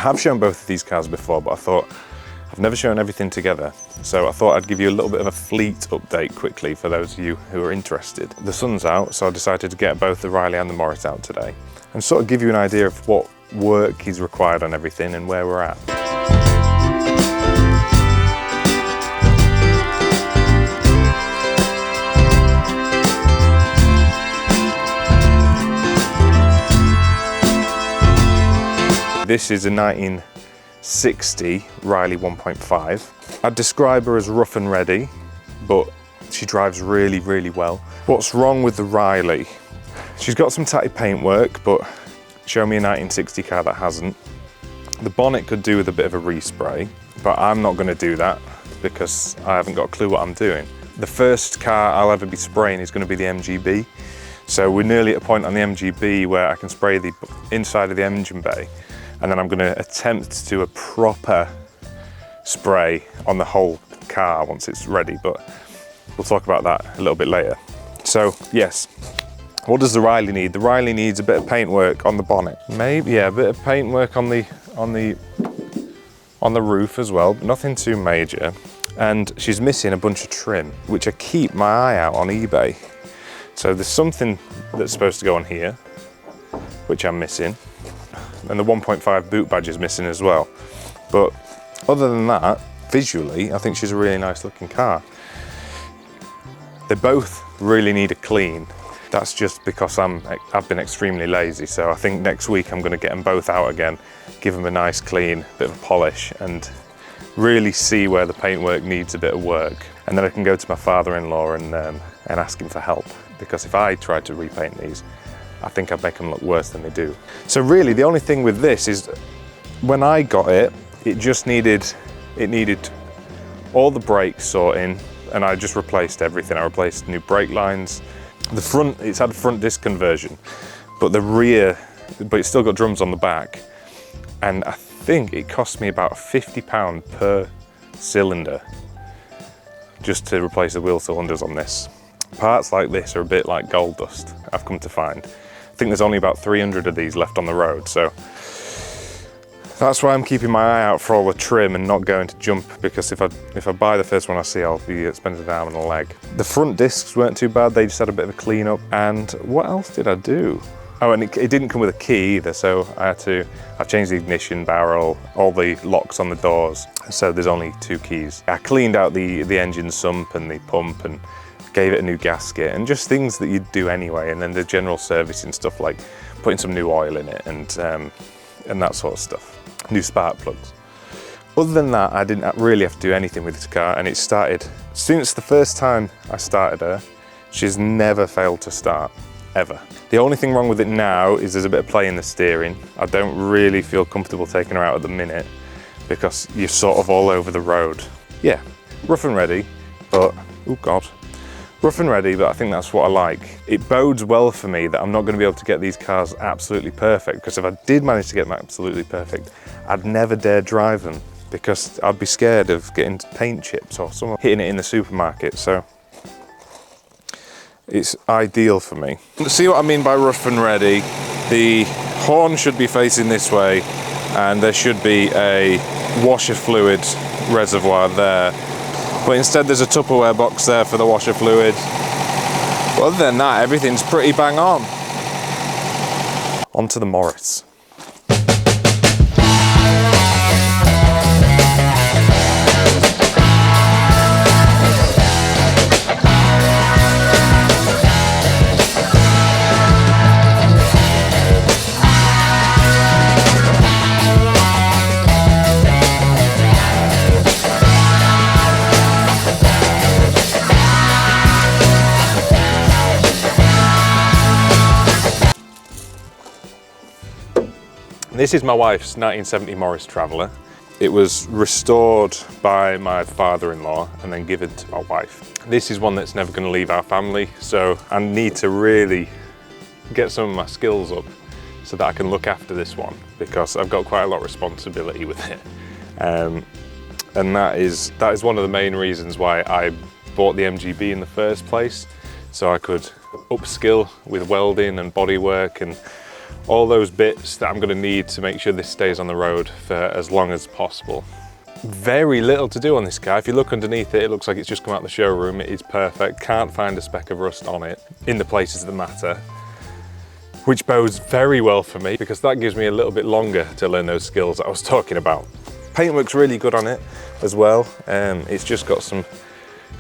have shown both of these cars before, but I thought I've never shown everything together. So I thought I'd give you a little bit of a fleet update quickly for those of you who are interested. The sun's out, so I decided to get both the Riley and the Morris out today and sort of give you an idea of what work is required on everything and where we're at. This is a 1960 Riley 1.5. I'd describe her as rough and ready, but she drives really, really well. What's wrong with the Riley? She's got some tatty paintwork, but show me a 1960 car that hasn't. The bonnet could do with a bit of a respray, but I'm not going to do that because I haven't got a clue what I'm doing. The first car I'll ever be spraying is going to be the MGB. So we're nearly at a point on the MGB where I can spray the inside of the engine bay, and then I'm going to attempt to do a proper spray on the whole car once it's ready, but we'll talk about that a little bit later. So yes, what does the Riley need? The Riley needs a bit of paintwork on the bonnet. Maybe, yeah, a bit of paintwork on the roof as well, but nothing too major. And she's missing a bunch of trim, which I keep my eye out on eBay. So there's something that's supposed to go on here, which I'm missing. And the 1.5 boot badge is missing as well. But other than that, visually, I think she's a really nice looking car. They both really need a clean. That's just because I've been extremely lazy. So I think next week I'm going to get them both out again, give them a nice clean, bit of a polish, and really see where the paintwork needs a bit of work. And then I can go to my father-in-law and ask him for help. Because if I tried to repaint these, I think I'd make them look worse than they do. So really, the only thing with this is, when I got it, it needed all the brakes sorting, and I just replaced everything. I replaced new brake lines. The front, it's had a front disc conversion, but it's still got drums on the back. And I think it cost me about £50 per cylinder just to replace the wheel cylinders on this. Parts like this are a bit like gold dust, I've come to find. I think there's only about 300 of these left on the road, so that's why I'm keeping my eye out for all the trim and not going to jump, because if I buy the first one I see, I'll be spending an arm and a leg. The front discs weren't too bad, they just had a bit of a clean up. And what else did I do? Oh, and it didn't come with a key either, so I've changed the ignition barrel, all the locks on the doors, so there's only 2 keys. I cleaned out the engine sump and the pump and gave it a new gasket, and just things that you'd do anyway, and then the general servicing stuff like putting some new oil in it and that sort of stuff. New spark plugs. Other than that, I didn't really have to do anything with this car, and it started, since the first time I started her, she's never failed to start, ever. The only thing wrong with it now is there's a bit of play in the steering. I don't really feel comfortable taking her out at the minute because you're sort of all over the road. Yeah, rough and ready, but, oh God. Rough and ready, but I think that's what I like. It bodes well for me that I'm not going to be able to get these cars absolutely perfect, because if I did manage to get them absolutely perfect, I'd never dare drive them because I'd be scared of getting paint chips or someone hitting it in the supermarket. So it's ideal for me. See what I mean by rough and ready? The horn should be facing this way, and there should be a washer fluid reservoir there. But instead there's a Tupperware box there for the washer fluid. But other than that, everything's pretty bang on. On to the Morris. This is my wife's 1970 Morris Traveller. It was restored by my father-in-law and then given to my wife. This is one that's never going to leave our family, so I need to really get some of my skills up so that I can look after this one, because I've got quite a lot of responsibility with it. And that is one of the main reasons why I bought the MGB in the first place, so I could upskill with welding and bodywork and all those bits that I'm going to need to make sure this stays on the road for as long as possible. Very little to do on this car. If you look underneath it, it looks like it's just come out of the showroom. It is perfect. Can't find a speck of rust on it in the places that matter, which bodes very well for me because that gives me a little bit longer to learn those skills that I was talking about. Paintwork's really good on it as well. It's just got some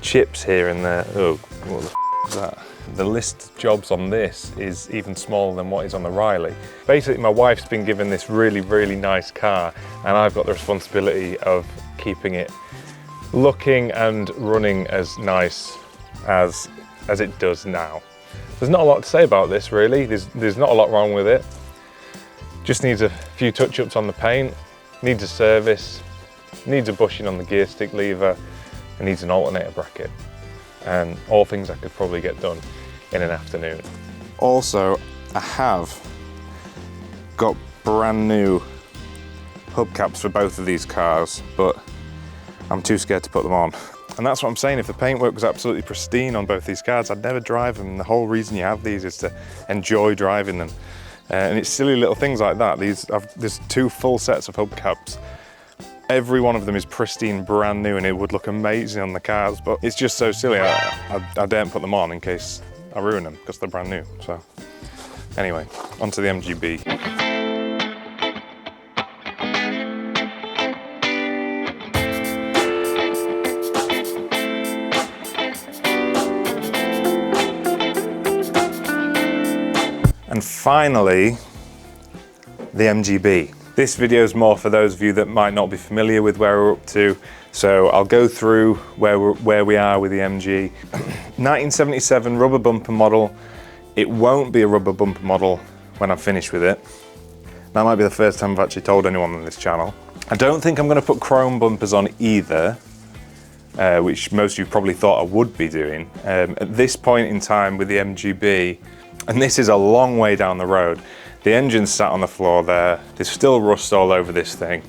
chips here and there. Oh, what the f is that? The list of jobs on this is even smaller than what is on the Riley. Basically, my wife's been given this really, really nice car, and I've got the responsibility of keeping it looking and running as nice as it does now. There's not a lot to say about this, really. There's not a lot wrong with it. Just needs a few touch-ups on the paint, needs a service, needs a bushing on the gear stick lever, and needs an alternator bracket. And all things I could probably get done in an afternoon. Also, I have got brand new hubcaps for both of these cars, but I'm too scared to put them on. And that's what I'm saying, if the paintwork was absolutely pristine on both these cars, I'd never drive them. The whole reason you have these is to enjoy driving them. And it's silly little things like that. There's 2 full sets of hubcaps. Every one of them is pristine, brand new, and it would look amazing on the cars, but it's just so silly. I daren't put them on in case I ruin them, because they're brand new. So anyway, onto the MGB. And finally, the MGB. This video is more for those of you that might not be familiar with where we're up to. So I'll go through where we are with the MG. 1977 rubber bumper model. It won't be a rubber bumper model when I'm finished with it. That might be the first time I've actually told anyone on this channel. I don't think I'm going to put chrome bumpers on either, which most of you probably thought I would be doing. At this point in time with the MGB, and this is a long way down the road, the engine's sat on the floor there. There's still rust all over this thing.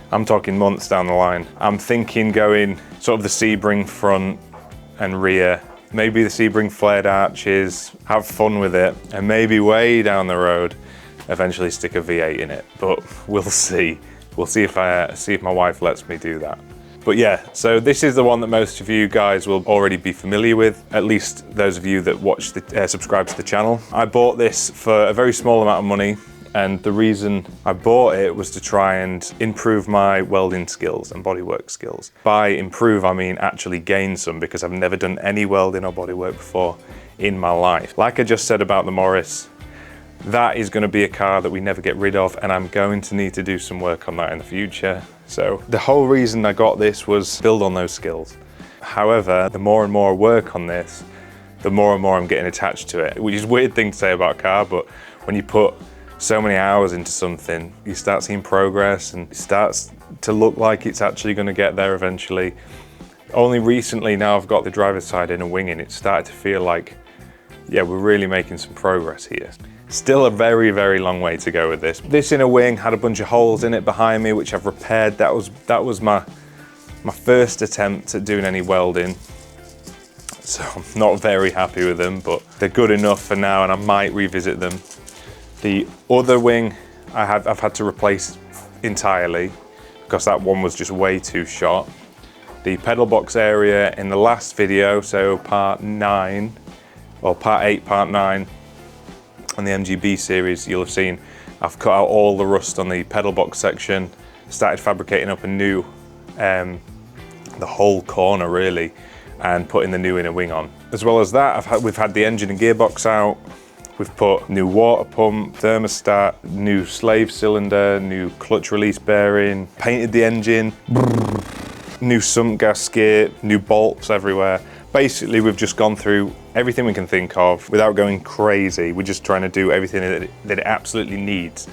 I'm talking months down the line. I'm thinking going sort of the Sebring front and rear, maybe the Sebring flared arches, have fun with it, and maybe way down the road, eventually stick a V8 in it. But we'll see. We'll see if my wife lets me do that. But yeah, so this is the one that most of you guys will already be familiar with, at least those of you that watch subscribe to the channel. I bought this for a very small amount of money, and the reason I bought it was to try and improve my welding skills and bodywork skills. By improve, I mean actually gain some, because I've never done any welding or bodywork before in my life. Like I just said about the Morris, that is going to be a car that we never get rid of, and I'm going to need to do some work on that in the future. So the whole reason I got this was build on those skills. However, the more and more I work on this, the more and more I'm getting attached to it, which is a weird thing to say about a car, but when you put so many hours into something, you start seeing progress and it starts to look like it's actually going to get there eventually. Only recently, now I've got the driver's side in a winging, it started to feel like, yeah, we're really making some progress here. Still a very, very long way to go with this. This inner wing had a bunch of holes in it behind me, which I've repaired. That was my first attempt at doing any welding. So I'm not very happy with them, but they're good enough for now, and I might revisit them. The other wing I've had to replace entirely because that one was just way too short. The pedal box area in the last video, so part 9, or part 8, part 9, on the MGB series, you'll have seen I've cut out all the rust on the pedal box section, started fabricating up a new, the whole corner really, and putting the new inner wing on. As well as that, we've had the engine and gearbox out, we've put new water pump, thermostat, new slave cylinder, new clutch release bearing, painted the engine, new sump gasket, new bolts everywhere. Basically, we've just gone through everything we can think of without going crazy. We're just trying to do everything that it absolutely needs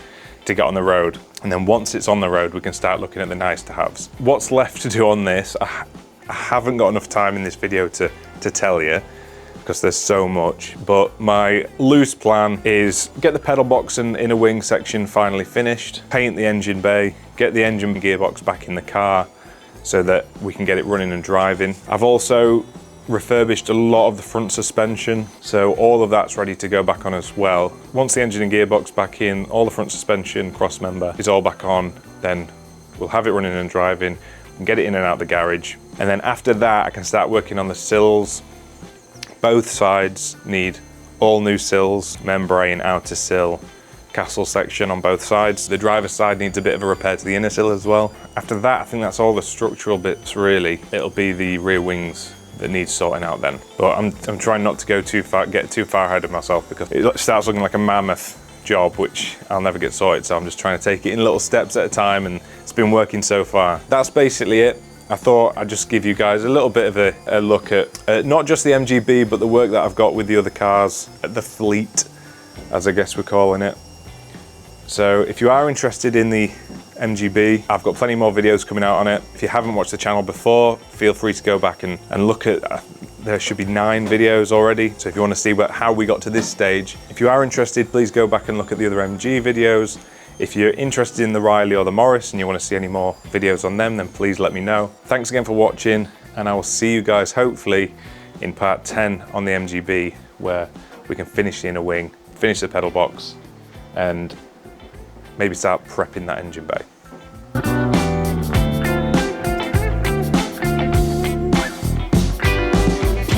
to get on the road. And then once it's on the road, we can start looking at the nice to haves. What's left to do on this, I haven't got enough time in this video to tell you, because there's so much, but my loose plan is get the pedal box and inner wing section finally finished, paint the engine bay, get the engine gearbox back in the car so that we can get it running and driving. I've also refurbished a lot of the front suspension, so all of that's ready to go back on as well. Once the engine and gearbox back in, all the front suspension, cross member is all back on, then we'll have it running and driving and get it in and out the garage. And then after that, I can start working on the sills. Both sides need all new sills, membrane, outer sill, castle section on both sides. The driver's side needs a bit of a repair to the inner sill as well. After that, I think that's all the structural bits really. It'll be the rear wings that needs sorting out then. But I'm trying not to go too far, get too far ahead of myself, because it starts looking like a mammoth job, which I'll never get sorted. So I'm just trying to take it in little steps at a time, and it's been working so far. That's basically it. I thought I'd just give you guys a little bit of a look at not just the MGB, but the work that I've got with the other cars, the fleet, as I guess we're calling it. So if you are interested in the MGB, I've got plenty more videos coming out on it. If you haven't watched the channel before, feel free to go back and look at, there should be 9 videos already. So if you want to see how we got to this stage, if you are interested, please go back and look at the other MG videos. If you're interested in the Riley or the Morris and you want to see any more videos on them, then please let me know. Thanks again for watching, and I will see you guys hopefully in part 10 on the MGB, where we can finish the inner wing, finish the pedal box, and maybe start prepping that engine bay.